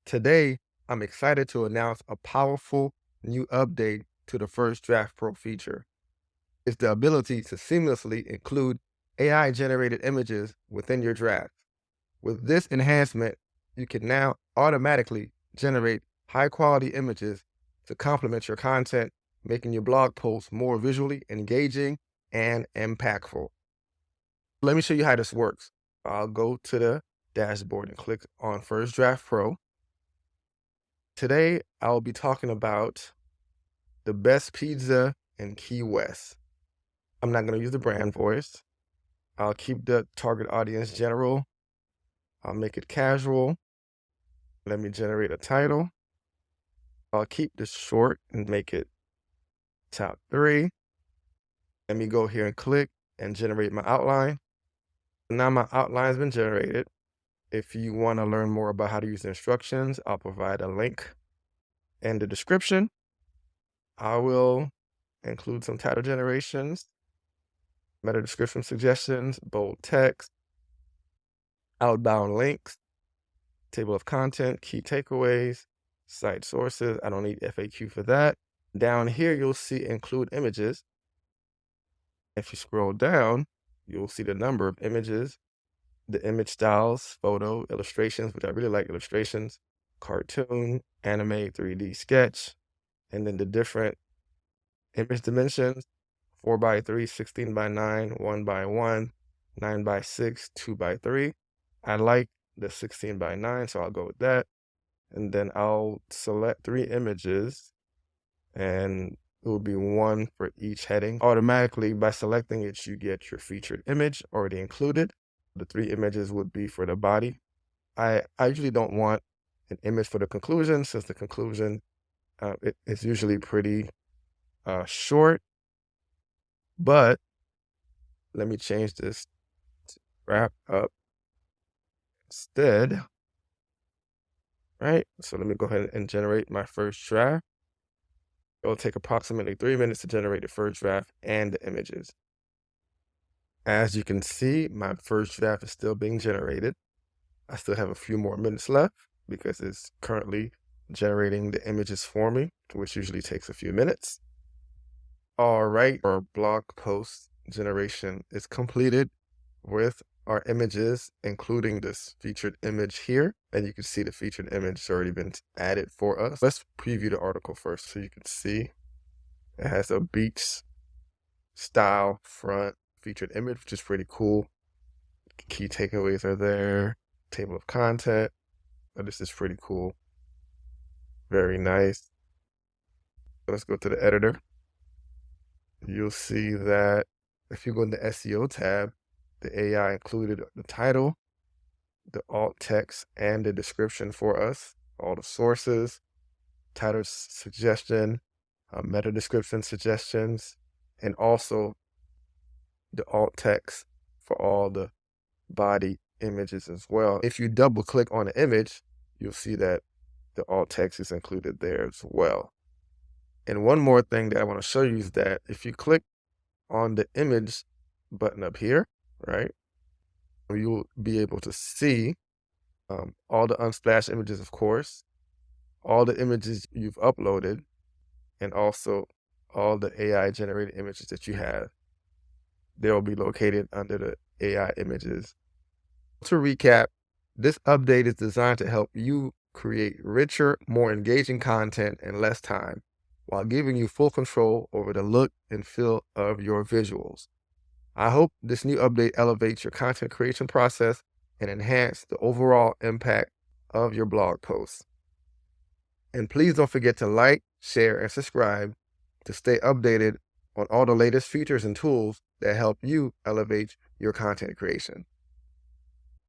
Today, I'm excited to announce a powerful new update to the First Draft Pro feature. It's the ability to seamlessly include AI-generated images within your draft. With this enhancement, you can now automatically generate high-quality images to complement your content, making your blog posts more visually engaging and impactful. Let me show you how this works. I'll go to the dashboard and click on First Draft Pro. Today, I'll be talking about the best pizza in Key West. I'm not going to use the brand voice. I'll keep the target audience general. I'll make it casual. Let me generate a title. I'll keep this short and make it top 3. Let me go here and click and generate my outline. Now my outline's been generated. If you want to learn more about how to use the instructions, I'll provide a link in the description. I will include some title generations, meta description suggestions, bold text, outbound links, table of content, key takeaways, site sources. I don't need FAQ for that. Down here, you'll see include images. If you scroll down, you'll see the number of images, the image styles, photo, illustrations, which I really like illustrations, cartoon, anime, 3D sketch, and then the different image dimensions, 4x3, 16x9, 1x1, 9x6, 2x3. I like the 16x9, so I'll go with that. And then I'll select 3 images, and it will be 1 for each heading. Automatically, by selecting it, you get your featured image already included. The 3 images would be for the body. I usually don't want an image for the conclusion, since the conclusion it's usually pretty short. But let me change this to wrap up instead. Right? So let me go ahead and generate my first draft. It'll take approximately 3 minutes to generate the first draft and the images. As you can see, my first draft is still being generated. I still have a few more minutes left because it's currently generating the images for me, which usually takes a few minutes. All right, our blog post generation is completed with our images, including this featured image here. And you can see the featured image has already been added for us. Let's preview the article first so you can see it has a beach style front featured image, which is pretty cool. Key takeaways are there, table of content. But this is pretty cool. Very nice. Let's go to the editor. You'll see that if you go in the SEO tab, the AI included the title, the alt text, and the description for us, all the sources, title suggestion, meta description suggestions, and also the alt text for all the body images as well. If you double click on the image, you'll see that the alt text is included there as well. And one more thing that I want to show you is that if you click on the image button up here, right, you'll be able to see all the unsplashed images, of course, all the images you've uploaded, and also all the AI generated images that you have. They'll be located under the AI images. To recap, this update is designed to help you create richer, more engaging content in less time, while giving you full control over the look and feel of your visuals. I hope this new update elevates your content creation process and enhance the overall impact of your blog posts. And please don't forget to like, share, and subscribe to stay updated on all the latest features and tools that help you elevate your content creation.